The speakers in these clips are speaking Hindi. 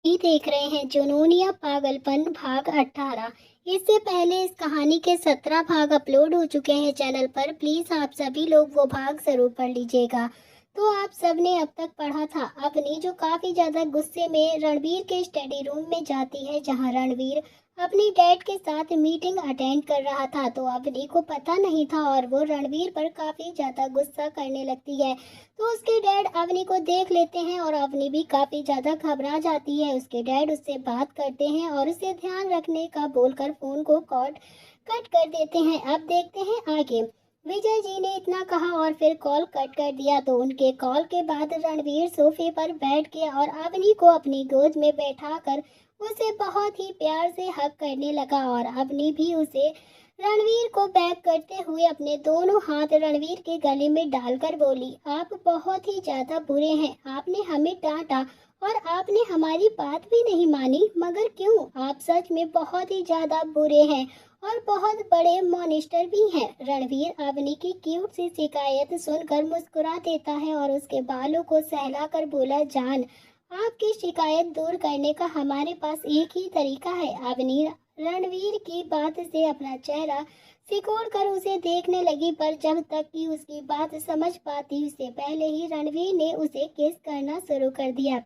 अभी देख रहे हैं जुनूनिया पागलपन भाग 18। इससे पहले इस कहानी के 17 भाग अपलोड हो चुके हैं चैनल पर। प्लीज आप सभी लोग वो भाग जरूर पढ़ लीजिएगा। तो आप सबने अब तक पढ़ा था अवनी जो काफी ज्यादा गुस्से में रणवीर के स्टडी रूम में जाती है, जहां रणवीर अपने डैड के साथ मीटिंग अटेंड कर रहा था। तो अवनी को पता नहीं था और वो रणवीर पर काफी ज्यादा गुस्सा करने लगती है। तो उसके डैड अवनी को देख लेते हैं और अवनी भी काफी ज्यादा घबरा जाती है। उसके डैड उससे बात करते हैं और उसे ध्यान रखने का बोलकर फोन को कट कर देते हैं। अब देखते हैं आगे। विजय जी ने इतना कहा और फिर कॉल कट कर दिया। तो उनके कॉल के बाद रणवीर सोफे पर बैठ गया और अवनी को अपनी गोद में बैठाकर उसे बहुत ही प्यार से हग करने लगा और अवनी भी उसे रणवीर को बैक करते हुए अपने दोनों हाथ रणवीर के गले में डालकर बोली, आप बहुत ही ज्यादा बुरे हैं। आपने हमें डांटा और आपने हमारी बात भी नहीं मानी, मगर क्यों? आप सच में बहुत ही ज्यादा बुरे हैं और बहुत बड़े मॉनिस्टर भी हैं। रणवीर अवनी की क्यूट सी शिकायत सुनकर मुस्कुरा देता है और उसके बालों को सहलाकर बोला, जान, आपकी शिकायत दूर करने का हमारे पास एक ही तरीका है। अवनी रणवीर की बात से अपना चेहरा सिकोड़ कर उसे देखने लगी, पर जब तक कि उसकी बात समझ पाती उससे पहले ही रणवीर ने उसे किस करना शुरू कर दिया।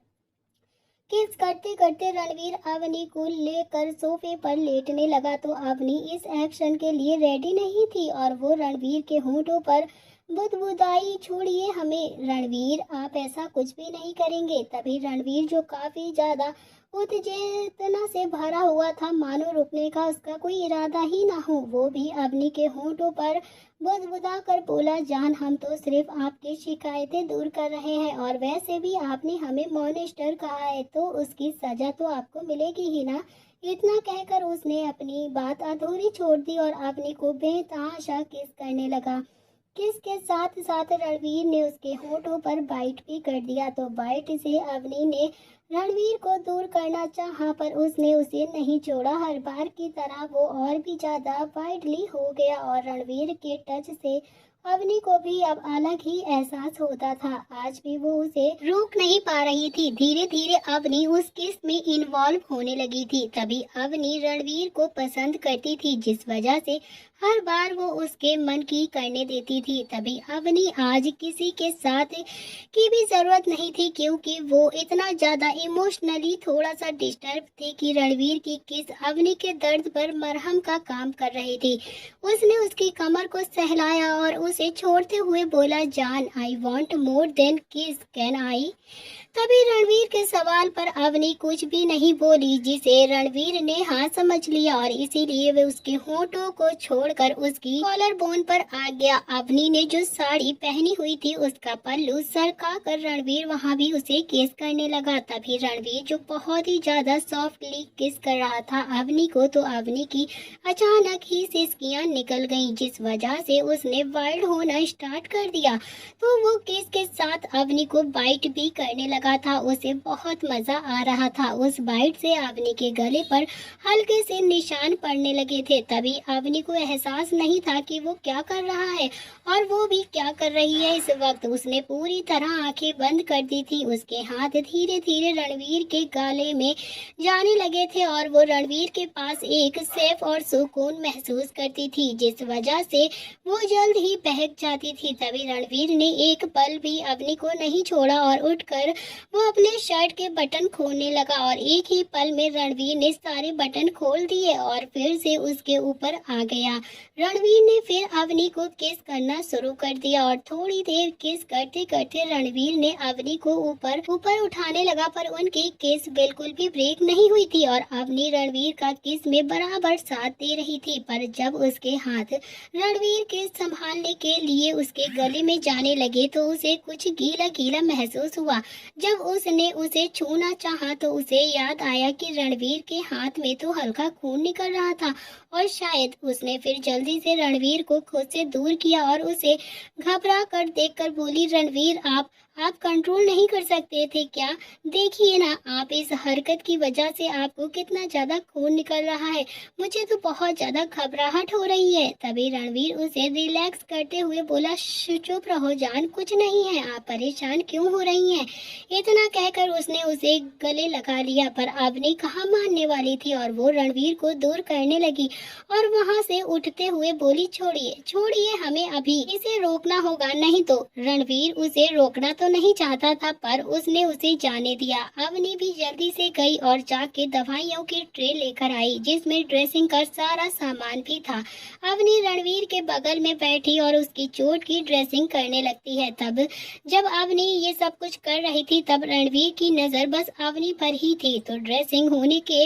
किस करते करते रणवीर अवनी को लेकर सोफे पर लेटने लगा। तो अवनी इस एक्शन के लिए रेडी नहीं थी और वो रणवीर के होंठों पर बुदबुदाई, छोड़िए हमें रणवीर, आप ऐसा कुछ भी नहीं करेंगे। तभी रणवीर जो काफी ज्यादा उत्तेजना से भरा हुआ था, मानो रुकने का उसका कोई इरादा ही ना हो, वो भी अवनी के होंठों पर बुदबुदा कर बोला, जान, हम तो सिर्फ आपकी शिकायतें दूर कर रहे हैं और वैसे भी आपने हमें मॉनेस्टर कहा है तो उसकी सजा तो आपको मिलेगी ही ना। इतना कहकर उसने अपनी बात अधूरी छोड़ दी और अवनी को बेतहाशा किस करने लगा। किस के साथ साथ रणवीर ने उसके होठों पर बाइट भी कर दिया। तो बाइट से अवनी ने रणवीर को दूर करना चाहा, पर उसने उसे नहीं छोड़ा। हर बार की तरह वो और भी ज्यादा वाइडली हो गया और रणवीर के टच से अवनी को भी अब अलग ही एहसास होता था। आज भी वो उसे रोक नहीं पा रही थी। धीरे धीरे अवनी उस किस में इन्वॉल्व होने लगी थी। तभी अवनी रणवीर को पसंद करती थी, जिस वजह से हर बार वो उसके मन की करने देती थी। तभी अवनी आज किसी के साथ की भी जरूरत नहीं थी, क्योंकि वो इतना ज्यादा इमोशनली थोड़ा सा डिस्टर्ब थी कि रणवीर की किस अवनी के दर्द पर मरहम का काम कर रही थी। उसने उसकी कमर को सहलाया और उसे छोड़ते हुए बोला, जान, आई वॉन्ट मोर देन किस, कैन आई? तभी रणवीर के सवाल पर अवनी कुछ भी नहीं बोली, जिसे रणवीर ने हाँ समझ लिया और इसीलिए वे उसके होठों को छोड़कर उसकी कॉलर बोन पर आ गया। अवनी ने जो साड़ी पहनी हुई थी उसका पल्लू सरका कर रणवीर वहाँ भी उसे किस करने लगा। तभी रणवीर जो बहुत ही ज्यादा सॉफ्टली किस कर रहा था अवनी को, तो अवनी की अचानक ही सिसकियां निकल गईं, जिस वजह से उसने वाइल्ड होना स्टार्ट कर दिया। तो वो किस के साथ अवनी को बाइट भी करने लगा था। उसे बहुत मजा आ रहा था। उस बाइट से अवनी के गले पर हल्के से निशान पड़ने लगे थे। तभी अवनी को एहसास नहीं था कि वो क्या कर रहा है और वो भी क्या कर रही है। इस वक्त उसने पूरी तरह आंखें बंद कर दी थी। उसके हाथ धीरे धीरे रणवीर के गले में जाने लगे थे और वो रणवीर के पास एक सेफ और सुकून महसूस करती थी, जिस वजह से वो जल्द ही बहक जाती थी। तभी रणवीर ने एक पल भी अवनी को नहीं छोड़ा और उठकर वो अपने शर्ट के बटन खोलने लगा और एक ही पल में रणवीर ने सारे बटन खोल दिए और फिर से उसके ऊपर आ गया। रणवीर ने फिर अवनी को किस करना शुरू कर दिया और थोड़ी देर किस करते करते रणवीर ने अवनी को ऊपर ऊपर उठाने लगा, पर उनकी किस बिल्कुल भी ब्रेक नहीं हुई थी और अवनी रणवीर का किस में बराबर साथ दे रही थी। पर जब उसके हाथ रणवीर के संभालने के लिए उसके गले में जाने लगे तो उसे कुछ गीला गीला महसूस हुआ। जब उसने उसे छूना चाहा तो उसे याद आया कि रणवीर के हाथ में तो हल्का खून निकल रहा था और शायद उसने फिर जल्दी से रणवीर को खुद से दूर किया और उसे घबरा कर देखकर बोली, रणवीर, आप आप कंट्रोल नहीं कर सकते थे क्या? देखिए ना, आप इस हरकत की वजह से आपको कितना ज़्यादा खून निकल रहा है। मुझे तो बहुत ज़्यादा घबराहट हो रही है। तभी रणवीर उसे रिलैक्स करते हुए बोला, चुप रहो जान, कुछ नहीं है, आप परेशान क्यों हो रही हैं? इतना कहकर उसने उसे गले लगा लिया, पर अवनी कहाँ मानने वाली थी और वो रणवीर को दूर करने लगी और वहां से उठते हुए बोली, छोड़िए छोड़िए, हमें अभी इसे रोकना होगा, नहीं तो। रणवीर उसे रोकना तो नहीं चाहता था, पर उसने उसे जाने दिया। अवनी भी जल्दी से गई और जाके दवाइयों की ट्रे लेकर आई, जिसमें ड्रेसिंग का सारा सामान भी था। अवनी रणवीर के बगल में बैठी और उसकी चोट की ड्रेसिंग करने लगती है। तब जब अवनी ये सब कुछ कर रही थी, तब रणवीर की नजर बस अवनी पर ही थी। तो ड्रेसिंग होने के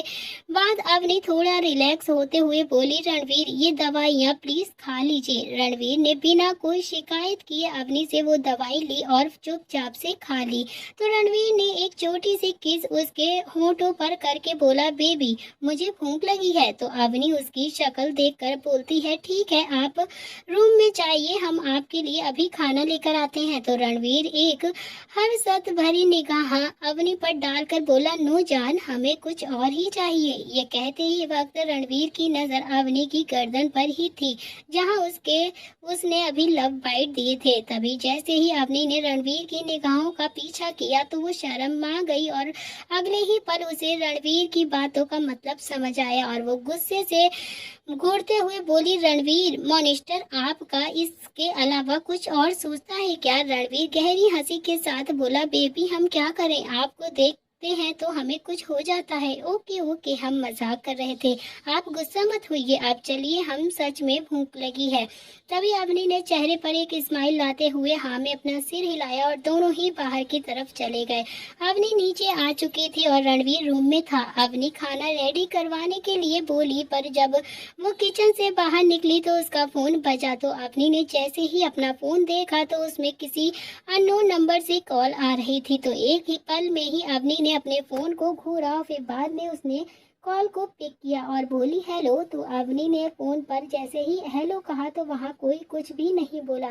बाद अवनी थोड़ा रिलैक्स होते हुए बोली, रणवीर ये दवाइयाँ प्लीज खा लीजिए। रणवीर ने बिना कोई शिकायत किए अवनी से वो दवाई ली और चुपचाप से खा ली। तो रणवीर ने एक छोटी सी किस उसके होठों पर करके बोला, बेबी मुझे भूख लगी है। तो अवनी उसकी शक्ल देखकर बोलती है, ठीक है, आप रूम में जाइए, हम आपके लिए अभी खाना लेकर आते हैं। तो रणवीर एक हर्षत भरी निगाह अवनी पर डालकर बोला, नो जान, हमें कुछ और ही चाहिए। ये कहते ही वक्त रणवीर की नजर अवनी की गर्दन पर ही थी, जहां उसने अभी लव बाइट दिए थे। तभी जैसे ही अवनी ने रणवीर की निगाहों का पीछा किया तो वो शर्मा गई और अगले ही पल उसे रणवीर की बातों का मतलब समझ आया और वो गुस्से से घूरते हुए बोली, रणवीर मॉनिस्टर आपका इसके अलावा कुछ और सोचता है क्या? रणवीर गहरी हंसी के साथ बोला, बेबी हम क्या करें, आपको देखते हैं तो हमें कुछ हो जाता है। ओके ओके, हम मजाक कर रहे थे, आप गुस्सा मत होइए, आप चलिए, हम सच में भूख लगी है। तभी अवनी ने चेहरे पर एक स्माइल लाते हुए हाँ में अपना सिर हिलाया और दोनों ही बाहर की तरफ चले गए। अवनी नीचे आ चुकी थी और रणवीर रूम में था। अवनी खाना रेडी करवाने के लिए बोली, पर जब वो किचन से बाहर निकली तो उसका फोन बजा। तो अवनी ने जैसे ही अपना फोन देखा तो उसमें किसी अननोन नंबर से कॉल आ रही थी। तो एक ही पल में ही अवनी ने अपने फोन को घूरा, फिर बाद में उसने कॉल को पिक किया और बोली, हेलो। तो अवनी ने फोन पर जैसे ही हेलो कहा तो वहाँ कोई कुछ भी नहीं बोला।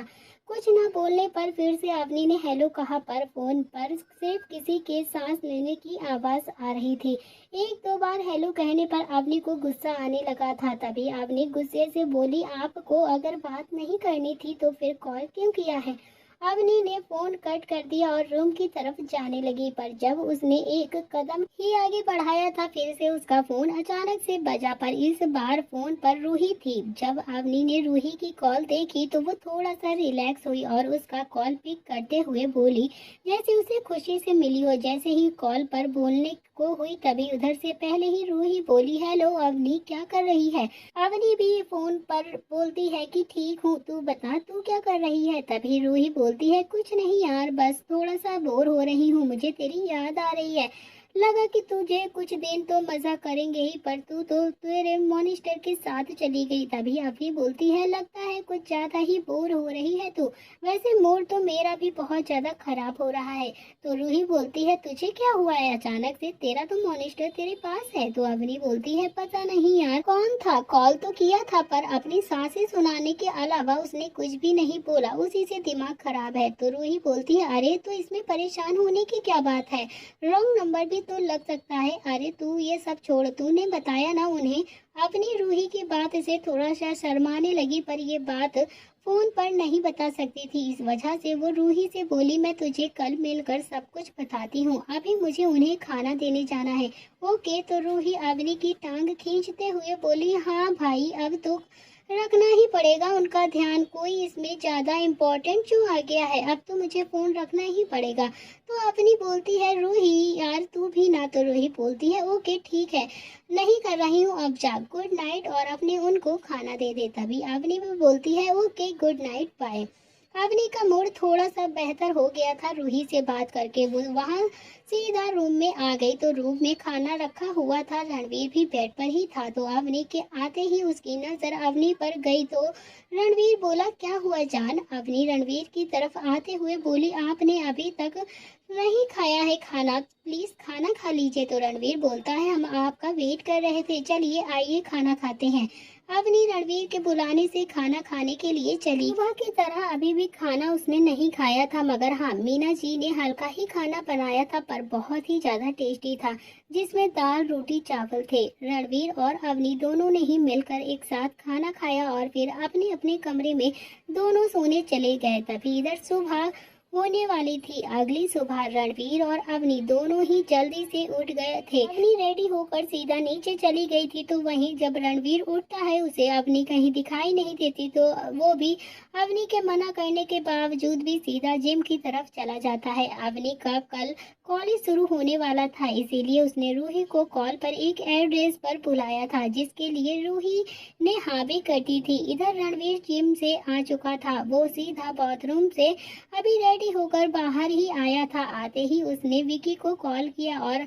कुछ न बोलने पर फिर से अवनी ने हेलो कहा, पर फोन पर सिर्फ किसी के सांस लेने की आवाज आ रही थी। एक दो बार हेलो कहने पर अवनी को गुस्सा आने लगा था। तभी अवनी गुस्से से बोली, आपको अगर बात नहीं करनी थी तो फिर कॉल क्यों किया है? अवनी ने फोन कट कर दिया और रूम की तरफ जाने लगी, पर जब उसने एक कदम ही आगे बढ़ाया था फिर से उसका फोन अचानक से बजा, पर इस बार फोन पर रूही थी। जब अवनी ने रूही की कॉल देखी तो वो थोड़ा सा रिलैक्स हुई और उसका कॉल पिक करते हुए बोली, जैसे उसे खुशी से मिली हो। जैसे ही कॉल पर बोलने को हुई तभी उधर से पहले ही रूही बोली, हेलो अवनी, क्या कर रही है? अवनी भी फोन पर बोलती है कि ठीक हूँ, तू बता तू क्या कर रही है? तभी रूही बोलती है, कुछ नहीं यार, बस थोड़ा सा बोर हो रही हूँ, मुझे तेरी याद आ रही है, लगा कि तुझे कुछ दिन तो मजा करेंगे ही, पर तू तो तेरे मॉनिस्टर के साथ चली गई। तभी अभी बोलती है, लगता है कुछ ज्यादा ही बोर हो रही है तू, वैसे मूड तो मेरा भी बहुत ज्यादा खराब हो रहा है। तो रूही बोलती है, तुझे क्या हुआ है अचानक से, तेरा तो मॉनिस्टर तेरे पास है। तो अवनी बोलती है, पता नहीं यार कौन था, कॉल तो किया था पर अपनी सांसें सुनाने के अलावा उसने कुछ भी नहीं बोला, उसी से दिमाग खराब है। तो रूही बोलती है, अरे तो इसमें परेशान होने की क्या बात है, रॉन्ग नंबर भी तो लग सकता है। अरे तू ये सब छोड़, तूने बताया ना उन्हें। अपनी रूही की बात से थोड़ा सा शर्माने लगी, पर ये बात फोन पर नहीं बता सकती थी, इस वजह से वो रूही से बोली, मैं तुझे कल मिलकर सब कुछ बताती हूँ, अभी मुझे उन्हें खाना देने जाना है। ओके। तो रूही अवनी की टांग खींचते हुए बोली, हाँ भाई, अब तो रखना ही पड़ेगा उनका ध्यान, कोई इसमें ज्यादा इम्पोर्टेंट जो आ गया है, अब तो मुझे फोन रखना ही पड़ेगा। तो अपनी बोलती है, रूही यार तू भी ना। तो रूही बोलती है, ओके ठीक है, नहीं कर रही हूँ, अब जा, गुड नाइट, और अपने उनको खाना दे दे। तभी अवनी भी बोलती है, okay good night, bye. Avni का मूड थोड़ा सा बेहतर हो गया था रूही से बात करके, वो वहाँ सीधा रूम में आ गई। तो रूम में खाना रखा हुआ था, रणवीर भी बेड पर ही था। तो अवनी के आते ही उसकी नजर अवनी पर गई तो रणवीर बोला, क्या हुआ जान? अवनी रणवीर की तरफ आते हुए बोली, आपने अभी तक नहीं खाया है खाना, प्लीज खाना खा लीजिए। तो रणवीर बोलता है हम आपका वेट कर रहे थे, चलिए आइए खाना खाते हैं। अवनी रणवीर के बुलाने से खाना खाने के लिए चली। सुबह की तरह अभी भी खाना उसने नहीं खाया था, मगर हाँ, मीना जी ने हल्का ही खाना बनाया था पर बहुत ही ज्यादा टेस्टी था, जिसमें दाल रोटी चावल थे। रणवीर और अवनी दोनों ने ही मिलकर एक साथ खाना खाया और फिर अपने अपने कमरे में दोनों सोने चले गए। तभी इधर सुबह होने वाली थी। अगली सुबह रणवीर और अवनी दोनों ही जल्दी से उठ गए थे। अवनी रेडी होकर सीधा नीचे चली गई थी, तो वहीं जब रणवीर उठता है उसे अवनी कहीं दिखाई नहीं देती, तो वो भी अवनी के मना करने के बावजूद भी सीधा जिम की तरफ चला जाता है। अवनी का कल कॉलेज शुरू होने वाला था, इसीलिए उसने रूही को कॉल पर एक एड्रेस पर बुलाया था, जिसके लिए रूही ने हाँ भी कर दी थी। इधर रणवीर जिम से आ चुका था, वो सीधा बाथरूम से अभी रेडी होकर बाहर ही आया था। आते ही उसने विकी को कॉल किया और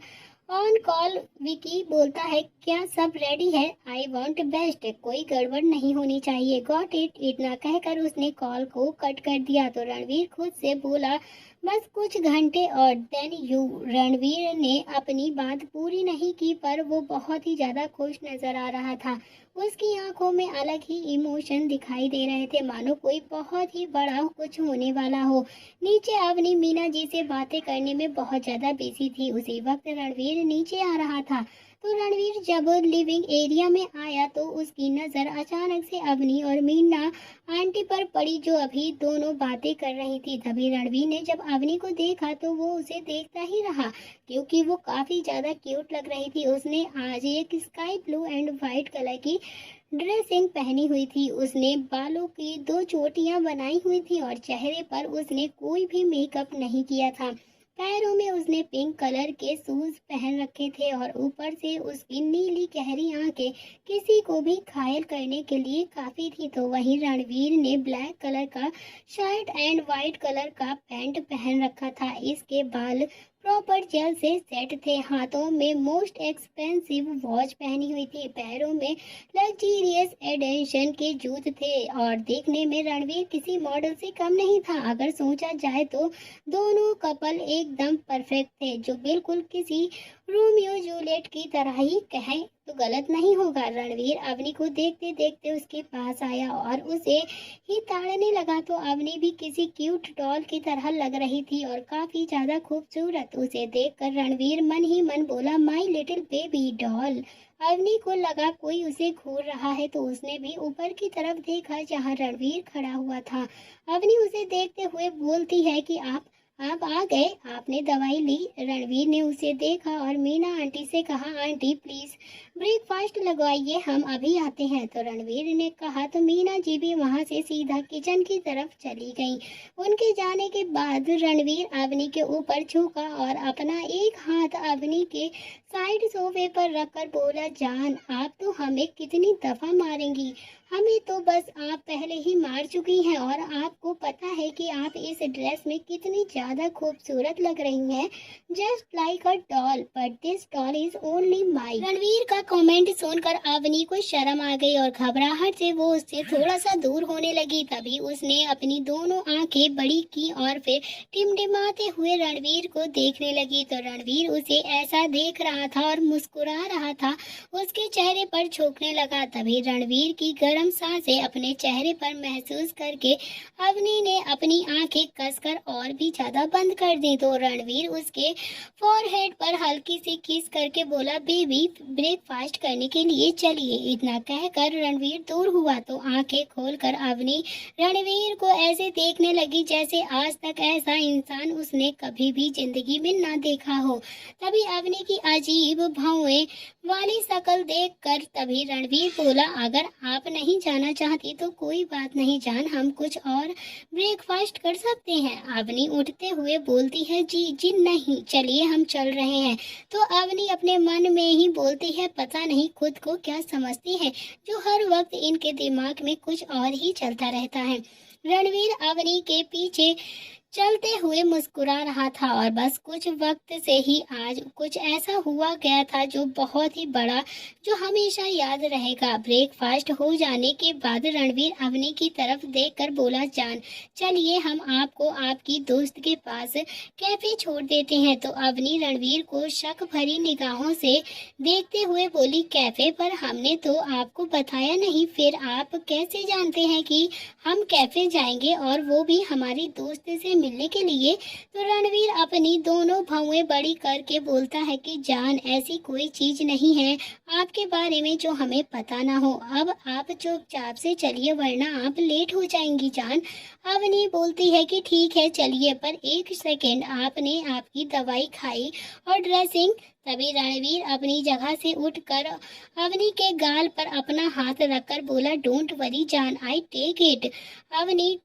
ऑन कॉल विकी बोलता है क्या सब रेडी है, आई वांट बेस्ट, कोई गड़बड़ नहीं होनी चाहिए, गॉट इट। इतना कहकर उसने कॉल को कट कर दिया। तो रणवीर खुद से बोला बस कुछ घंटे और देन यू। रणवीर ने अपनी बात पूरी नहीं की पर वो बहुत ही ज्यादा खुश नजर आ रहा था। उसकी आंखों में अलग ही इमोशन दिखाई दे रहे थे, मानो कोई बहुत ही बड़ा कुछ होने वाला हो। नीचे अवनी मीना जी से बातें करने में बहुत ज्यादा बिजी थी। उसी वक्त रणवीर नीचे आ रहा था। तो रणवीर जब लिविंग एरिया में आया तो उसकी नजर अचानक से अवनी और मीना आंटी पर पड़ी, जो अभी दोनों बातें कर रही थी। तभी रणवीर ने जब अवनी को देखा तो वो उसे देखता ही रहा, क्योंकि वो काफी ज्यादा क्यूट लग रही थी। उसने आज एक sky blue and white colour की ड्रेसिंग पहनी हुई थी। उसने बालों की दो चोटियां बनाई हुई थी और चेहरे पर उसने कोई भी मेकअप नहीं किया था। पैरों में उसने पिंक कलर के शूज पहन रखे थे और ऊपर से उसकी नीली गहरी आंखें किसी को भी घायल करने के लिए काफी थी। तो वहीं रणवीर ने ब्लैक कलर का शर्ट एंड व्हाइट कलर का पैंट पहन रखा था। इसके बाल प्रॉपर जेल से सेट थे, हाथों में मोस्ट एक्सपेंसिव वॉच पहनी हुई थी, पैरों में लग्जीरियस एडिशन के जूते थे और देखने में रणवीर किसी मॉडल से कम नहीं था। अगर सोचा जाए तो दोनों कपल एकदम परफेक्ट थे, जो बिल्कुल किसी रोमियो जूलियट की तरह ही कहें तो गलत नहीं होगा। रणवीर अवनी को देखते देखते उसके पास आया और उसे ही ताड़ने लगा, तो अवनी भी किसी क्यूट डॉल की तरह लग रही थी और काफी ज्यादा खूबसूरत। उसे देखकर रणवीर मन ही मन बोला my little baby doll. Avni को लगा कोई उसे घूर रहा है, तो उसने भी ऊपर की तरफ देखा जहां रणवीर खड़ा हुआ था। अवनी उसे देखते हुए बोलती है कि आप आ गए, आपने दवाई ली। रणवीर ने उसे देखा और मीना आंटी से कहा आंटी प्लीज ब्रेकफास्ट लगवाइए, हम अभी आते हैं। तो रणवीर ने कहा तो मीना जी भी वहां से सीधा किचन की तरफ चली गई। उनके जाने के बाद रणवीर अवनी के ऊपर झुका और अपना एक हाथ अवनी के साइड सोफे पर रखकर बोला जान आप तो हमें कितनी दफा मारेंगी, हमें तो बस आप पहले ही मार चुकी हैं और आपको पता है कि आप इस ड्रेस में कितनी ज्यादा खूबसूरत लग रही हैं, just like a doll, but this doll is only my. Ranveer का कमेंट सुनकर अवनी को शर्म आ गई और घबराहट से वो उससे थोड़ा सा दूर होने लगी। तभी उसने अपनी दोनों आंखें बड़ी की और फिर टिमटिमाते हुए रणवीर को देखने लगी। तो रणवीर उसे ऐसा देख रहा था और मुस्कुरा रहा था, उसके चेहरे पर झोंकने लगा। तभी रणवीर की गर्म सांसें अपने चेहरे पर महसूस करके अवनी ने अपनी आंखें कसकर और भी ज्यादा बंद कर दी। तो रणवीर उसके फोरहेड पर हल्की सी किस करके बोला बेबी ब्रेकफास्ट करने के लिए चलिए। इतना कहकर रणवीर दूर हुआ तो आंखें खोलकर अवनी रणवीर को ऐसे देखने लगी जैसे आज तक ऐसा इंसान उसने कभी भी जिंदगी में ना देखा हो। तभी अवनी की अजीब भौएं वाली शक्ल देखकर तभी रणवीर बोला अगर आप नहीं जाना चाहती तो कोई बात नहीं जान, हम कुछ और ब्रेकफास्ट कर सकते हैं। अवनी उठते हुए बोलती है जी जी नहीं, चलिए हम चल रहे हैं। तो अवनी अपने मन में ही बोलती है पता नहीं खुद को क्या समझती है, जो हर वक्त इनके दिमाग में कुछ और ही चलता रहता है। रणवीर अवनी के पीछे चलते हुए मुस्कुरा रहा था और बस कुछ वक्त से ही आज कुछ ऐसा हुआ गया था जो बहुत ही बड़ा, जो हमेशा याद रहेगा। ब्रेकफास्ट हो जाने के बाद रणवीर अवनी की तरफ देखकर बोला, जान चलिए हम आपको आपकी दोस्त के पास कैफे छोड़ देते हैं। तो अवनी रणवीर को शक भरी निगाहों से देखते हुए बोली, कैफे पर हमने तो आपको बताया नहीं, फिर आप कैसे जानते हैं कि हम कैफे जाएंगे और वो भी हमारी दोस्त से मिलने के लिए। तो रणवीर अपनी दोनों भौएं बड़ी करके बोलता है कि जान ऐसी कोई चीज नहीं है आपके बारे में जो हमें पता ना हो। अब आप चुपचाप से चलिए वरना आप लेट हो जाएंगी जान। अवनी बोलती है कि ठीक है चलिए, पर एक सेकेंड, आपने आपकी दवाई खाई और ड्रेसिंग। तभी रणवीर अपनी जगह से उठकर अवनी के गाल पर अपना हाथ रखकर बोला, डोंट वरी जान, I take it. Avni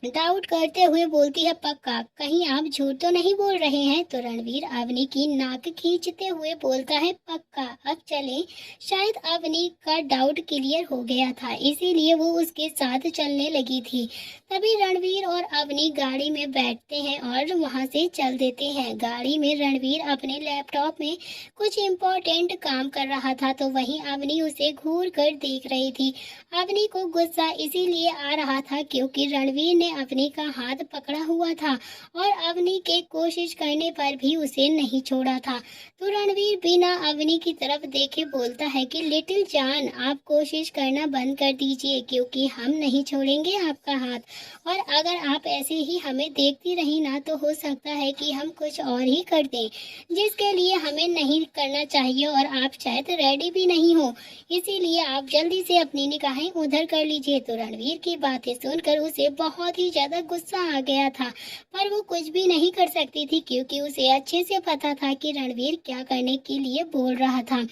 doubt करते हुए बोलती है, पक्का कहीं आप झूठ तो नहीं बोल रहे हैं। तो रणवीर अवनी की नाक खींचते हुए बोलता है, पक्का, अब चलें। शायद अवनी का डाउट क्लियर हो गया था, इसीलिए वो उसके साथ चलने लगी थी। तभी रणवीर और अवनी गाड़ी में बैठते हैं और वहां से चल देते हैं। गाड़ी में रणवीर अपने लैपटॉप में कुछ इम्पोर्टेंट काम कर रहा था, तो वहीं अवनी उसे घूर कर देख रही थी। अवनी को गुस्सा इसीलिए आ रहा था क्योंकि रणवीर ने अवनी का हाथ पकड़ा हुआ था और अवनी के कोशिश करने पर भी उसे नहीं छोड़ा था। तो रणवीर बिना अवनी की तरफ देखे बोलता है कि लिटिल जान, आप कोशिश करना बंद कर दीजिए क्योंकि हम नहीं छोड़ेंगे आपका हाथ, और अगर आप ऐसे ही हमें देखती रही ना तो हो सकता है कि हम कुछ और ही कर दें, जिसके लिए हमें नहीं करना चाहिए और आप शायद रेडी भी नहीं हो, इसीलिए आप जल्दी से अपनी निगाहें उधर कर लीजिए। तो रणवीर की बातें सुनकर उसे बहुत ही ज्यादा गुस्सा आ गया था, पर वो कुछ भी नहीं कर सकती थी क्योंकि उसे अच्छे से पता था कि रणवीर क्या करने के लिए बोल रहा था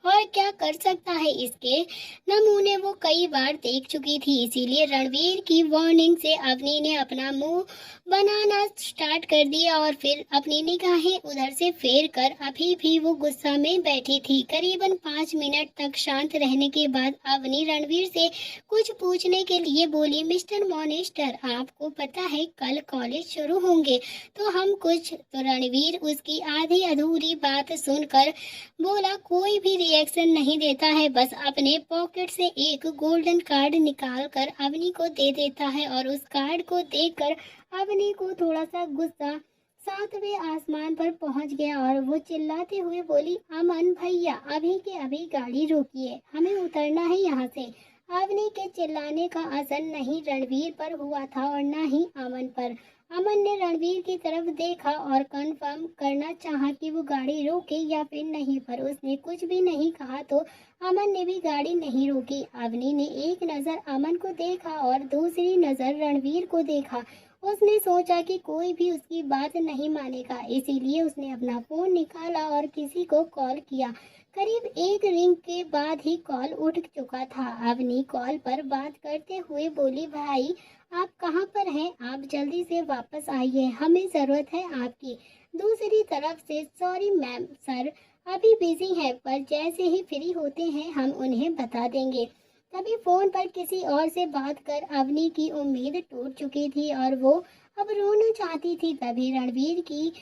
और क्या कर सकता है। इसके नमूने वो कई बार देख चुकी थी, इसीलिए रणवीर की वार्निंग से अवनी ने अपना मुंह बनाना स्टार्ट कर दिया और फिर अपनी निगाहें उधर से फेर कर अभी भी वो गुस्सा में बैठी थी। करीबन 5 मिनट तक शांत रहने के बाद अवनी रणवीर से कुछ पूछने के लिए बोली, मिस्टर मॉनेस्टर, आपको पता है कल कॉलेज शुरू होंगे तो हम कुछ। तो रणवीर उसकी आधी अधूरी बात सुनकर बोला, कोई भी रिएक्शन नहीं देता है, बस अपने पॉकेट से एक गोल्डन कार्ड निकाल कर अवनी को दे देता है और उस कार्ड को देखकर अवनी को थोड़ा सा गुस्सा 7वें आसमान पर पहुंच गया और वो चिल्लाते हुए बोली, अमन भैया, अभी के अभी गाड़ी रोकिए, हमें उतरना है यहाँ से। अवनी के चिल्लाने का असर नहीं रणवीर पर हुआ था और न ही अमन पर। अमन ने रणवीर की तरफ देखा और कंफर्म करना चाहा कि वो गाड़ी रोके या फिर नहीं, पर उसने कुछ भी नहीं कहा तो अमन ने भी गाड़ी नहीं रोकी। अवनी ने एक नजर अमन को देखा और दूसरी नजर रणवीर को देखा। उसने सोचा कि कोई भी उसकी बात नहीं मानेगा, इसीलिए उसने अपना फोन निकाला और किसी को कॉल किया। करीब एक रिंग के बाद ही कॉल उठ चुका था। अवनी कॉल पर बात करते हुए बोली, भाई आप कहाँ पर हैं? आप जल्दी से वापस आइए, हमें ज़रूरत है आपकी। दूसरी तरफ से, सॉरी मैम, सर अभी बिजी हैं, पर जैसे ही फ्री होते हैं हम उन्हें बता देंगे। तभी फोन पर किसी और से बात कर अवनी की उम्मीद टूट चुकी थी और वो अब रोना चाहती थी। तभी रणवीर की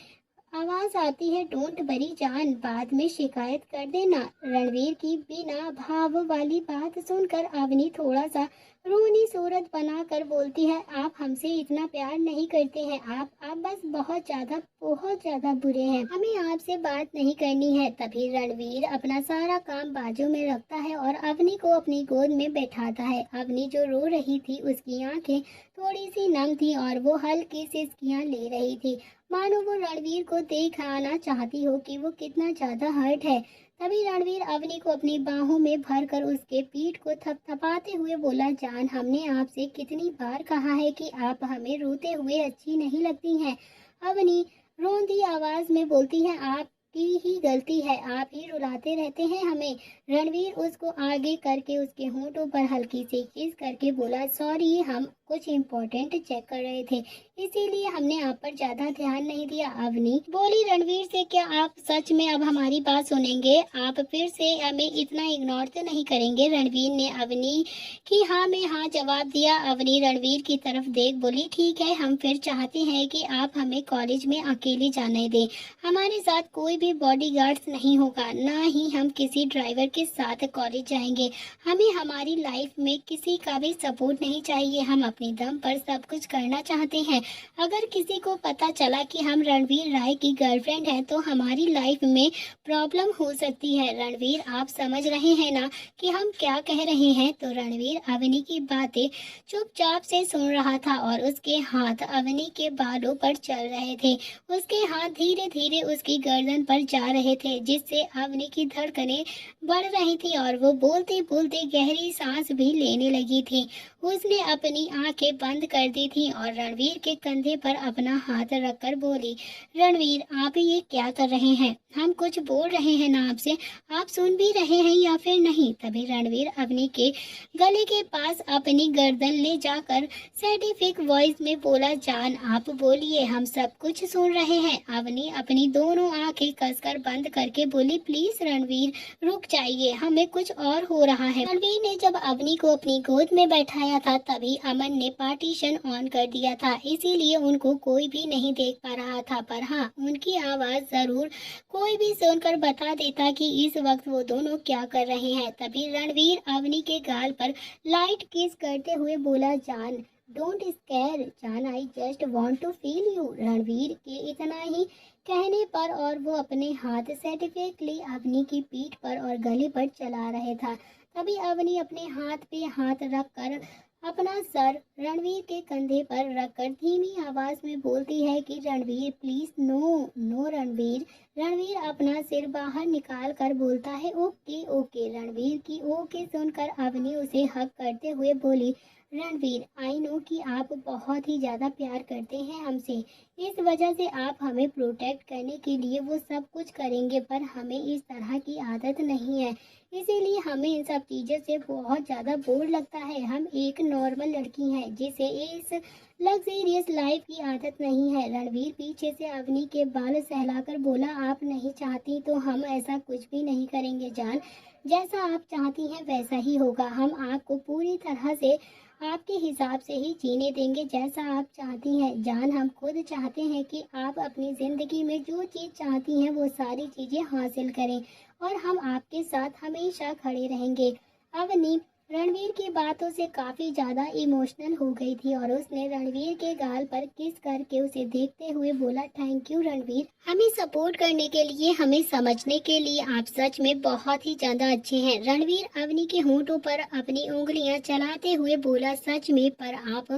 आवाज आती है, डोंट वरी जान, बाद में शिकायत कर देना। रणवीर की बिना भाव वाली बात सुनकर अवनी थोड़ा सा रोनी सूरत बनाकर बोलती है, आप हमसे इतना प्यार नहीं करते हैं, आप बस बहुत ज्यादा बुरे हैं, हमें आपसे बात नहीं करनी है। तभी रणवीर अपना सारा काम बाजू में रखता है और अवनी को अपनी गोद में बैठाता है। अवनी जो रो रही थी उसकी आंखें थोड़ी सी नम थी और वो हल्की सिसकियां ले रही थी, मानो वो रणवीर को दिखाना चाहती हो कि वो कितना ज्यादा हर्ट है। तभी रणवीर अवनी को अपनी बाहों में भरकर उसके पीठ को थपथपाते हुए बोला, जान, हमने आपसे कितनी बार कहा है कि आप हमें रोते हुए अच्छी नहीं लगती हैं। अवनी रोंदी आवाज में बोलती है, आप आपकी ही गलती है, आप ही रुलाते रहते हैं हमें। रणवीर उसको आगे करके उसके होंठों पर हल्की सी किस करके बोला, सॉरी, हम कुछ इम्पोर्टेंट चेक कर रहे थे, इसीलिए हमने आप पर ज्यादा ध्यान नहीं दिया। अवनी बोली रणवीर से, क्या आप सच में अब हमारी बात सुनेंगे? आप फिर से हमें इतना इग्नोर तो नहीं करेंगे? रणवीर ने अवनी की हाँ में हाँ जवाब दिया। अवनी रणवीर की तरफ देख बोली, ठीक है, हम फिर चाहते हैं कि आप हमें कॉलेज में अकेले जाने दें। हमारे साथ कोई भी बॉडीगार्ड्स नहीं होगा, ना ही हम किसी ड्राइवर के साथ कॉलेज जाएंगे। हमें हमारी लाइफ में किसी का भी सपोर्ट नहीं चाहिए, हम अपने दम पर सब कुछ करना चाहते हैं। अगर किसी को पता चला कि हम रणवीर राय की गर्लफ्रेंड हैं तो हमारी लाइफ में प्रॉब्लम हो सकती है। रणवीर, आप समझ रहे हैं ना कि हम क्या कह रहे हैं? तो रणवीर अवनी की बातें चुपचाप से सुन रहा था और उसके हाथ अवनी के बालों पर चल रहे थे। उसके हाथ धीरे धीरे उसकी गर्दन पर जा रहे थे, जिससे अवनी की धड़कनें बढ़ रही थी और वो बोलते बोलते गहरी सांस भी लेने लगी थी। उसने अपनी आंखें बंद कर दी थी और रणवीर के कंधे पर अपना हाथ रखकर बोली, रणवीर, आप ये क्या कर रहे हैं? हम कुछ बोल रहे हैं ना आपसे, आप सुन भी रहे हैं या फिर नहीं? तभी रणवीर अवनी के गले के पास अपनी गर्दन ले जाकर सर्टिफिक वॉइस में बोला, जान आप बोलिए, हम सब कुछ सुन रहे हैं। अवनी अपनी दोनों आंखें कसकर बंद करके बोली, प्लीज रणवीर रुक जाइए, हमें कुछ और हो रहा है। रणवीर ने जब अवनी को अपनी गोद में बैठाया था तभी अमन ने पार्टीशन ऑन कर दिया था, इसीलिए उनको कोई भी नहीं देख पा रहा था, पर हाँ, उनकी आवाज जरूर कोई भी सुनकर बता देता कि इस वक्त वो दोनों क्या कर रहे हैं। तभी रणवीर अवनी के गाल पर लाइट किस करते हुए बोला, जान डोंट स्केयर, जान I just want to feel you. Ranveer के इतना ही कहने पर और वो अपने हाथ सर्टिफिकेटली अवनी की पीठ पर और गले पर चला रहे था। तभी अवनी अपने हाथ पे हाथ रखकर अपना सर रणवीर के कंधे पर रखकर धीमी आवाज में बोलती है कि Ranveer please, no no Ranveer. Ranveer अपना सिर बाहर निकाल कर बोलता है, ओके ओके। रणवीर की ओके सुनकर अवनी उसे हक करते हुए बोली, रणवीर, आई नो कि आप बहुत ही ज़्यादा प्यार करते हैं हमसे, इस वजह से आप हमें प्रोटेक्ट करने के लिए वो सब कुछ करेंगे, पर हमें इस तरह की आदत नहीं है, इसीलिए हमें इन सब चीज़ों से बहुत ज़्यादा बोर लगता है। हम एक नॉर्मल लड़की हैं जिसे इस लग्जरियस लाइफ की आदत नहीं है। रणवीर पीछे से अवनी के बाल सहलाकर बोला, आप नहीं चाहती तो हम ऐसा कुछ भी नहीं करेंगे जान, जैसा आप चाहती हैं वैसा ही होगा। हम आपको पूरी तरह से आपके हिसाब से ही जीने देंगे जैसा आप चाहती हैं जान। हम खुद चाहते हैं कि आप अपनी ज़िंदगी में जो चीज़ चाहती हैं वो सारी चीज़ें हासिल करें और हम आपके साथ हमेशा खड़े रहेंगे। अवनी रणवीर की बातों से काफ़ी ज़्यादा इमोशनल हो गई थी और उसने रणवीर के गाल पर किस करके उसे देखते हुए बोला, थैंक यू रणवीर, हमें सपोर्ट करने के लिए, हमें समझने के लिए आप सच में बहुत ही ज़्यादा अच्छे हैं। रणवीर अवनी के होंठों पर अपनी उंगलियां चलाते हुए बोला, सच में, पर आप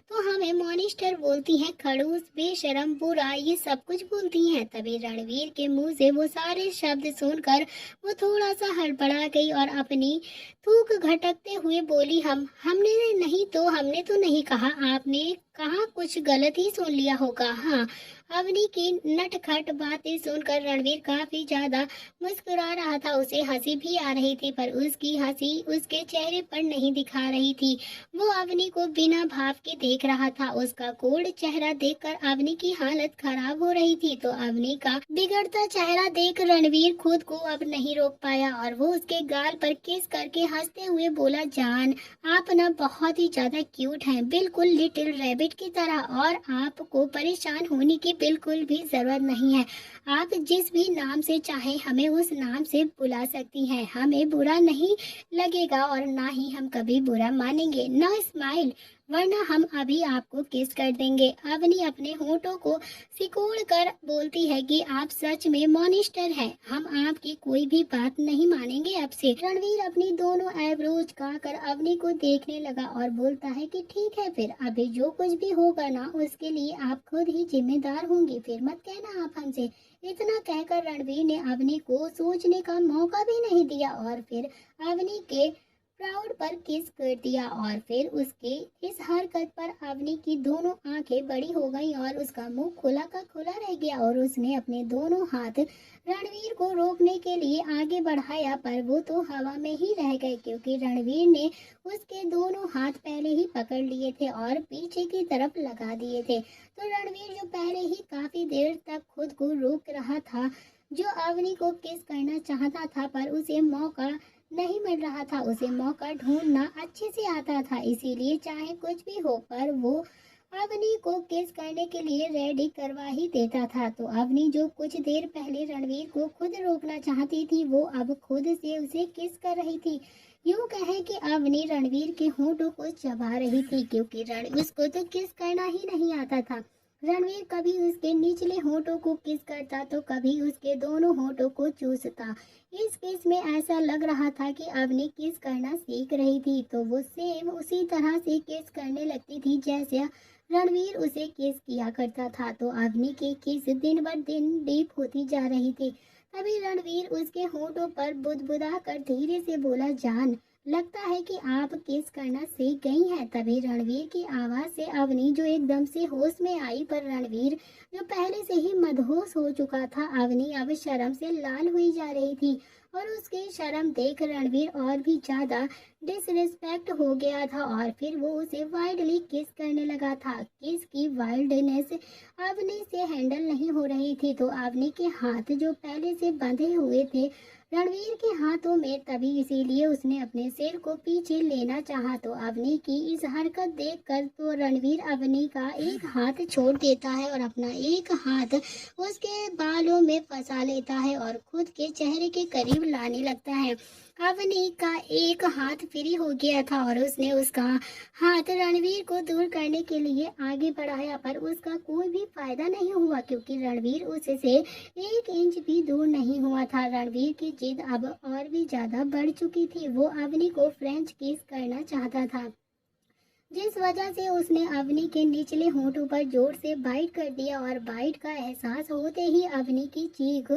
तो हमें मॉनिस्टर बोलती हैं, खड़ूस, बेशरम, बुरा, ये सब कुछ बोलती हैं। तभी रणवीर के मुंह से वो सारे शब्द सुनकर वो थोड़ा सा हड़बड़ा गई और अपनी थूक घटकते हुए बोली, हमने नहीं तो, हमने तो नहीं कहा, आपने कहा, कुछ गलत ही सुन लिया होगा। हाँ। अवनी की नटखट बातें सुनकर रणवीर काफी ज्यादा मुस्कुरा रहा था, उसे हंसी भी आ रही थी, पर उसकी हंसी उसके चेहरे पर नहीं दिखा रही थी। वो अवनी को बिना भाव के देख रहा था। उसका कोल्ड चेहरा देखकर अवनी की हालत खराब हो रही थी, तो अवनी का बिगड़ता चेहरा देख रणवीर खुद को अब नहीं रोक पाया और वो उसके गाल पर किस करके हंसते हुए बोला, जान आप ना बहुत ही ज्यादा क्यूट हैं, बिल्कुल लिटिल रैबिट की तरह, और आपको परेशान होने की बिल्कुल भी जरूरत नहीं है। आप जिस भी नाम से चाहें हमें उस नाम से बुला सकती हैं, हमें बुरा नहीं लगेगा और ना ही हम कभी बुरा मानेंगे। ना स्माइल, वरना हम अभी आपको किस कर देंगे। अवनी अपने होठों को सिकोड़ कर बोलती है कि आप सच में मॉनिस्टर हैं, हम आपकी कोई भी बात नहीं मानेंगे अब से। रणवीर अपनी दोनों आईब्रोज काकर अवनी को देखने लगा और बोलता है कि ठीक है, फिर अभी जो कुछ भी होगा ना उसके लिए आप खुद ही जिम्मेदार होंगी, फिर मत कहना आप हमसे। इतना कहकर रणवीर ने अवनी को सोचने का मौका भी नहीं दिया और फिर अवनी के प्राउड पर किस कर दिया और फिर उसके इस हरकत पर अवनी की दोनों आंखें बड़ी हो गई और उसका मुंह खुला का खुला रह गया और उसने अपने दोनों हाथ रणवीर को रोकने के लिए आगे बढ़ाया, पर वो तो हवा में ही रह गए क्योंकि रणवीर ने उसके दोनों हाथ पहले ही पकड़ लिए थे और पीछे की तरफ लगा दिए थे। तो रणवीर जो पहले ही काफी देर तक खुद को रोक रहा था, जो अवनी को किस करना चाहता था पर उसे मौका नहीं मिल रहा था, उसे मौका ढूंढना अच्छे से आता था, इसीलिए चाहे कुछ भी हो पर वो अवनी को किस करने के लिए रेडी करवा ही देता था। तो अवनी जो कुछ देर पहले रणवीर को खुद रोकना चाहती थी, वो अब खुद से उसे किस कर रही थी। यूं कहें कि अवनी रणवीर के होंठों को चबा रही थी क्योंकि उसको तो किस करना ही नहीं आता था। रणवीर कभी उसके निचले होंठों को किस करता तो कभी उसके दोनों होंठों को चूसता। इस किस में ऐसा लग रहा था कि अवनी किस करना सीख रही थी, तो वो सेम उसी तरह से किस करने लगती थी जैसे रणवीर उसे किस किया करता था। तो अवनी की किस दिन ब दिन डीप होती जा रही थी। तभी रणवीर उसके होंठों पर बुदबुदा कर धीरे से बोला, जान, लगता है कि आप किस करना सीख गई हैं। तभी रणवीर की आवाज से अवनी जो एकदम से होश में आई, पर रणवीर जो पहले से ही मदहोश हो चुका था, अवनी अब शर्म से लाल हुई जा रही थी और उसकी शर्म देख रणवीर और भी ज्यादा डिसरिस्पेक्ट हो गया था और फिर वो उसे वाइल्डली किस करने लगा था। किस की वाइल्डनेस अवनी से हैंडल नहीं हो रही थी, तो अवनी के हाथ जो पहले से बंधे हुए थे रणवीर के हाथों में, तभी इसीलिए उसने अपने सिर को पीछे लेना चाहा। तो अवनी की इस हरकत देखकर तो रणवीर अवनी का एक हाथ छोड़ देता है और अपना एक हाथ उसके बालों में फंसा लेता है और खुद के चेहरे के करीब लाने लगता है। अवनी का एक हाथ फ्री हो गया था और उसने उसका हाथ रणवीर को दूर करने के लिए आगे बढ़ाया, पर उसका कोई भी फायदा नहीं हुआ क्योंकि रणवीर उससे 1 इंच भी दूर नहीं हुआ था। रणवीर की जिद अब और भी ज्यादा बढ़ चुकी थी। वो अवनी को फ्रेंच किस करना चाहता था, जिस वजह से उसने अवनी के निचले होंठों पर जोर से बाइट कर दिया और बाइट का एहसास होते ही अवनी की चीख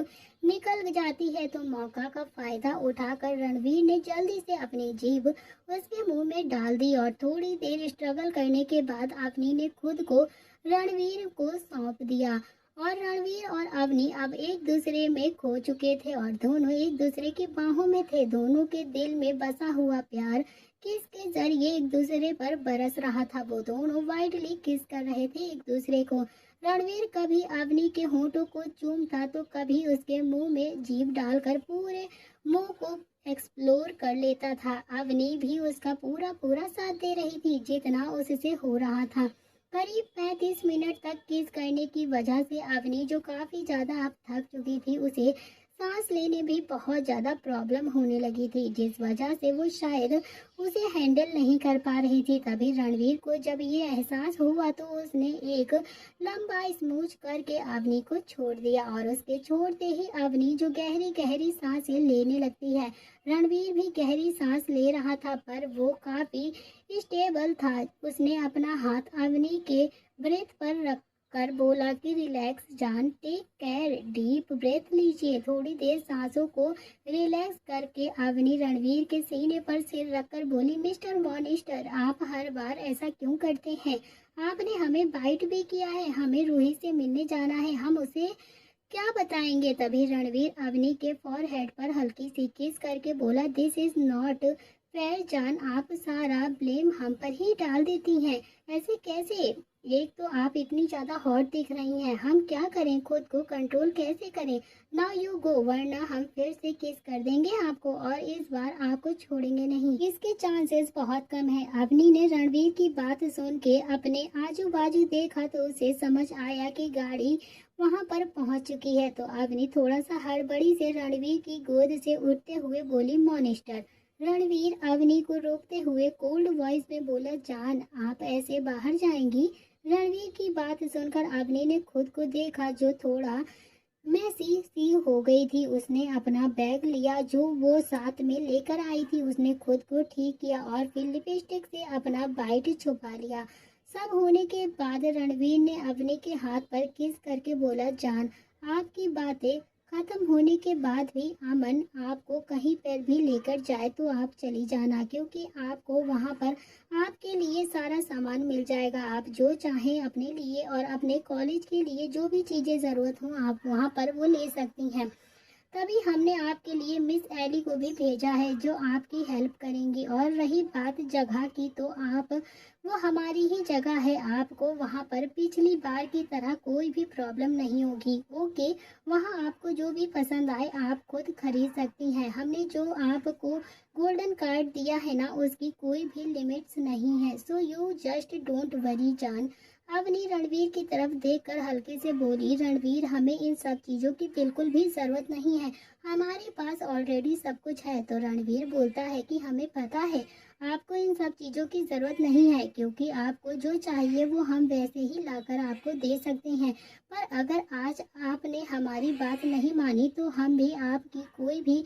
निकल जाती है। तो मौका का फायदा उठाकर रणवीर ने जल्दी से अपनी जीभ उसके मुंह में डाल दी और थोड़ी देर स्ट्रगल करने के बाद अवनी ने खुद को रणवीर को सौंप दिया और रणवीर और अवनी अब एक दूसरे में खो चुके थे और दोनों एक दूसरे की बाहों में थे। दोनों के दिल में बसा हुआ प्यार किस के जरिए एक दूसरे पर बरस रहा था। वो दोनों वाइडली किस कर रहे थे एक दूसरे को। रणवीर कभी अवनी के होंठों को चूमता तो कभी उसके मुंह में जीभ डालकर पूरे मुंह को एक्सप्लोर कर लेता था। अवनी भी उसका पूरा पूरा साथ दे रही थी जितना उससे हो रहा था। करीब 35 मिनट तक किस करने की वजह से अवनी जो काफी ज्यादा अब थक चुकी थी, उसे सांस लेने भी बहुत ज्यादा प्रॉब्लम होने लगी थी, जिस वजह से वो शायद उसे हैंडल नहीं कर पा रही थी। तभी रणवीर को जब ये एहसास हुआ तो उसने एक लंबा स्मूच करके अवनी को छोड़ दिया और उसके छोड़ते ही अवनी जो गहरी गहरी सांसें लेने लगती है। रणवीर भी गहरी सांस ले रहा था पर वो काफी स्टेबल था। उसने अपना हाथ अवनी के ब्रेथ पर रख कर बोला कि रिलैक्स जान, टेक केयर, डीप ब्रेथ लीजिए। थोड़ी देर सांसों को रिलैक्स करके अवनी रणवीर के सीने पर सिर रखकर बोली, मिस्टर मॉनिस्टर, आप हर बार ऐसा क्यों करते हैं? आपने हमें बाइट भी किया है, हमें रूही से मिलने जाना है, हम उसे क्या बताएंगे? तभी रणवीर अवनी के फॉरहेड पर हल्की सी किस करके बोला, दिस इज नॉट फेयर जान, आप सारा ब्लेम हम पर ही डाल देती हैं। ऐसे कैसे? एक तो आप इतनी ज्यादा हॉट दिख रही हैं, हम क्या करें, खुद को कंट्रोल कैसे करें? नाउ यू गो, वरना हम फिर से किस कर देंगे आपको और इस बार आपको छोड़ेंगे नहीं। इसके चांसेस बहुत कम है। अवनी ने रणवीर की बात सुन के अपने आजू बाजू देखा तो उसे समझ आया कि गाड़ी वहां पर पहुंच चुकी है। तो अवनी थोड़ा सा हड़बड़ी से रणवीर की गोद से उठते हुए बोली, मॉनिस्टर। रणवीर अवनी को रोकते हुए कोल्ड वॉइस में बोला, जान, आप ऐसे बाहर जाएंगी? रणवीर की बात सुनकर अवनी ने खुद को देखा जो थोड़ा मैसी सी हो गई थी। उसने अपना बैग लिया जो वो साथ में लेकर आई थी, उसने खुद को ठीक किया और फिर लिपस्टिक से अपना बाइट छुपा लिया। सब होने के बाद रणवीर ने अवनी के हाथ पर किस करके बोला, जान, आपकी बातें खत्म होने के बाद भी अमन आपको कहीं पर भी लेकर जाए तो आप चली जाना, क्योंकि आपको वहाँ पर आपके लिए सारा सामान मिल जाएगा। आप जो चाहें अपने लिए और अपने कॉलेज के लिए जो भी चीज़ें ज़रूरत हो आप वहाँ पर वो ले सकती हैं। तभी हमने आपके लिए मिस एली को भी भेजा है जो आपकी हेल्प करेंगी। और रही बात जगह की, तो आप वो हमारी ही जगह है, आपको वहाँ पर पिछली बार की तरह कोई भी प्रॉब्लम नहीं होगी। ओके, वहाँ आपको जो भी पसंद आए आप खुद खरीद सकती हैं। हमने जो आपको गोल्डन कार्ड दिया है ना, उसकी कोई भी लिमिट्स नहीं है। So you just don't worry जान। अवनी रणवीर की तरफ देखकर हल्के से बोली, रणवीर हमें इन सब चीज़ों की बिल्कुल भी ज़रूरत नहीं है, हमारे पास ऑलरेडी सब कुछ है। तो रणवीर बोलता है कि हमें पता है आपको इन सब चीज़ों की ज़रूरत नहीं है, क्योंकि आपको जो चाहिए वो हम वैसे ही लाकर आपको दे सकते हैं। पर अगर आज आपने हमारी बात नहीं मानी तो हम भी आपकी कोई भी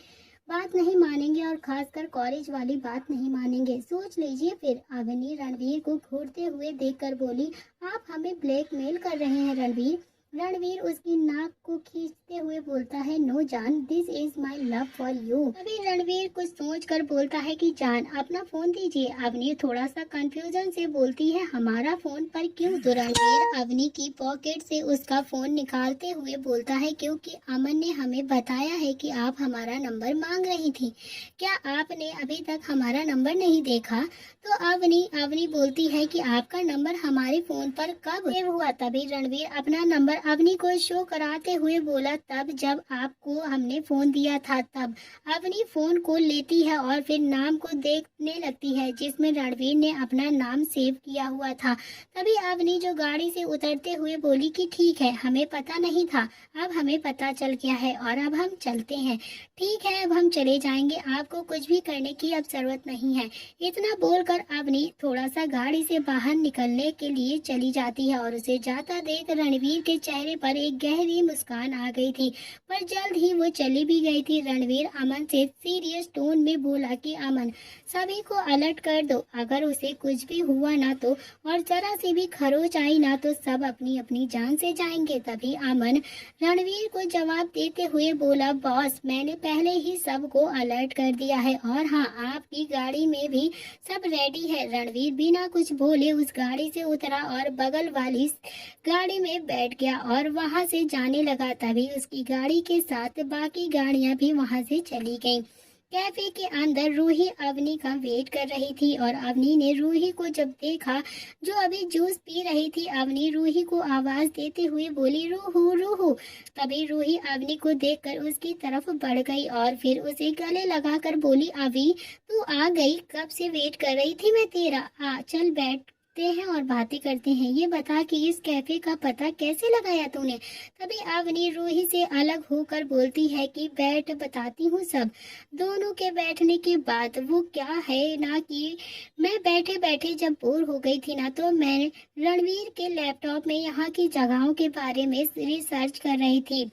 बात नहीं मानेंगे, और खासकर कॉलेज वाली बात नहीं मानेंगे। सोच लीजिए फिर। अवनी रणवीर को घूरते हुए देखकर बोली, आप हमें ब्लैकमेल कर रहे हैं रणवीर। रणवीर उसकी नाक को खींचते हुए बोलता है, नो जान, this is my love for you. अभी रणवीर कुछ सोच कर बोलता है कि जान अपना फोन दीजिए। अवनी थोड़ा सा कंफ्यूजन से बोलती है, हमारा फोन पर क्यों? तो रणवीर अवनी की पॉकेट से उसका फोन निकालते हुए बोलता है, क्योंकि अमन ने हमें बताया है कि आप हमारा नंबर मांग रही थी। क्या आपने अभी तक हमारा नंबर नहीं देखा? तो अवनी बोलती है कि आपका नंबर हमारे फोन पर कब सेव हुआ? तभी रणवीर अपना नंबर अवनी को शो कराते हुए बोला, तब जब आपको हमने फोन दिया था तब। अवनी फोन को लेती है और फिर नाम को देखने लगती है जिसमें रणवीर ने अपना नाम सेव किया हुआ था। तभी अवनी जो गाड़ी से उतरते हुए बोली कि ठीक है, हमें पता नहीं था, अब हमें पता चल गया है और अब हम चलते हैं। ठीक है, अब हम चले जाएंगे, आपको कुछ भी करने की अब जरूरत नहीं है। इतना बोलकर अवनी थोड़ा सा गाड़ी से बाहर निकलने के लिए चली जाती है और उसे जाता देख रणवीर के चेहरे पर एक गहरी मुस्कान आ गई थी। पर जल्द ही वो चली भी गई थी। रणवीर अमन से सीरियस टोन में बोला कि अमन, सभी को अलर्ट कर दो, अगर उसे कुछ भी हुआ ना तो, और जरा सी भी खरोच आई ना तो सब अपनी अपनी जान से जाएंगे। तभी अमन रणवीर को जवाब देते हुए बोला, बॉस मैंने पहले ही सबको अलर्ट कर दिया है, और हाँ, आपकी गाड़ी में भी सब रेडी है। रणवीर बिना कुछ बोले उस गाड़ी से उतरा और बगल वाली गाड़ी में बैठ गया और वहां से जाने लगा। तभी उसकी गाड़ी के साथ बाकी गाड़ियां भी वहां से चली गईं। कैफे के अंदर रूही अवनी का वेट कर रही थी और अवनी ने रूही को जब देखा जो अभी जूस पी रही थी, अवनी रूही को आवाज देते हुए बोली, रूहू रूहू। तभी रूही अवनी को देखकर उसकी तरफ बढ़ गई और फिर उसे गले लगाकर बोली, अभी तू आ गई, कब से वेट कर रही थी मैं तेरा। आ चल बैठते हैं और बातें करते हैं। ये बता कि इस कैफे का पता कैसे लगाया तूने? तभी अवनी रूही से अलग होकर बोलती है कि बैठ, बताती हूँ सब। दोनों के बैठने के बाद वो क्या है ना कि मैं बैठे बैठे जब बोर हो गई थी ना तो मैं रणवीर के लैपटॉप में यहाँ की जगहों के बारे में रिसर्च कर रही थी।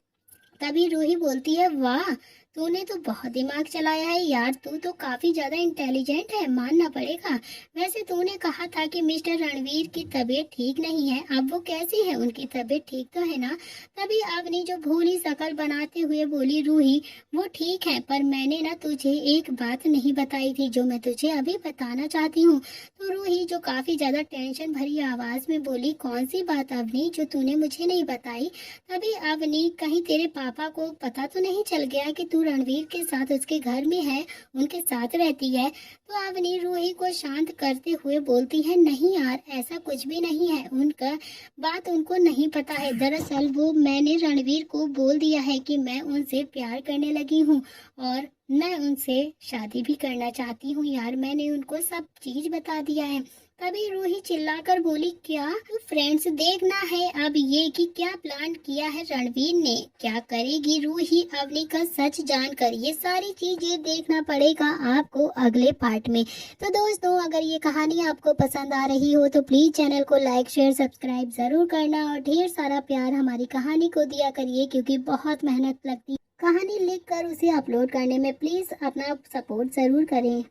तभी रूही बोलती है, वाह तूने तो बहुत दिमाग चलाया है यार, तू तो काफी ज्यादा इंटेलिजेंट है, मानना पड़ेगा। वैसे तूने कहा था कि मिस्टर रणवीर की तबीयत ठीक नहीं है, अब वो कैसी है? उनकी तबीयत ठीक तो है ना? तभी अवनी जो भोली शकल बनाते हुए बोली, रूही वो ठीक है, पर मैंने ना तुझे एक बात नहीं बताई थी जो मैं तुझे अभी बताना चाहती हूँ। तो रूही जो काफी ज्यादा टेंशन भरी आवाज में बोली, कौन सी बात अवनी जो तूने मुझे नहीं बताई? तभी अवनी, कहीं तेरे पापा को पता तो नहीं चल गया कि तू रणवीर के साथ उसके घर में है, उनके साथ रहती है? तो अवनी रूही को शांत करते हुए बोलती है, नहीं यार ऐसा कुछ भी नहीं है, उनका बात उनको नहीं पता है। दरअसल वो मैंने रणवीर को बोल दिया है कि मैं उनसे प्यार करने लगी हूँ और मैं उनसे शादी भी करना चाहती हूँ यार, मैंने उनको सब चीज बता दिया है। तभी रूही चिल्लाकर बोली, क्या? तो फ्रेंड्स देखना है अब ये कि क्या प्लान किया है रणवीर ने, क्या करेगी रूही अवनी का सच जानकर, ये सारी चीजें देखना पड़ेगा आपको अगले पार्ट में। तो दोस्तों अगर ये कहानी आपको पसंद आ रही हो तो प्लीज चैनल को लाइक शेयर सब्सक्राइब जरूर करना और ढेर सारा प्यार हमारी कहानी को दिया करिए, क्योंकि बहुत मेहनत लगती है कहानी लिख कर उसे अपलोड करने में। प्लीज अपना सपोर्ट जरूर करें।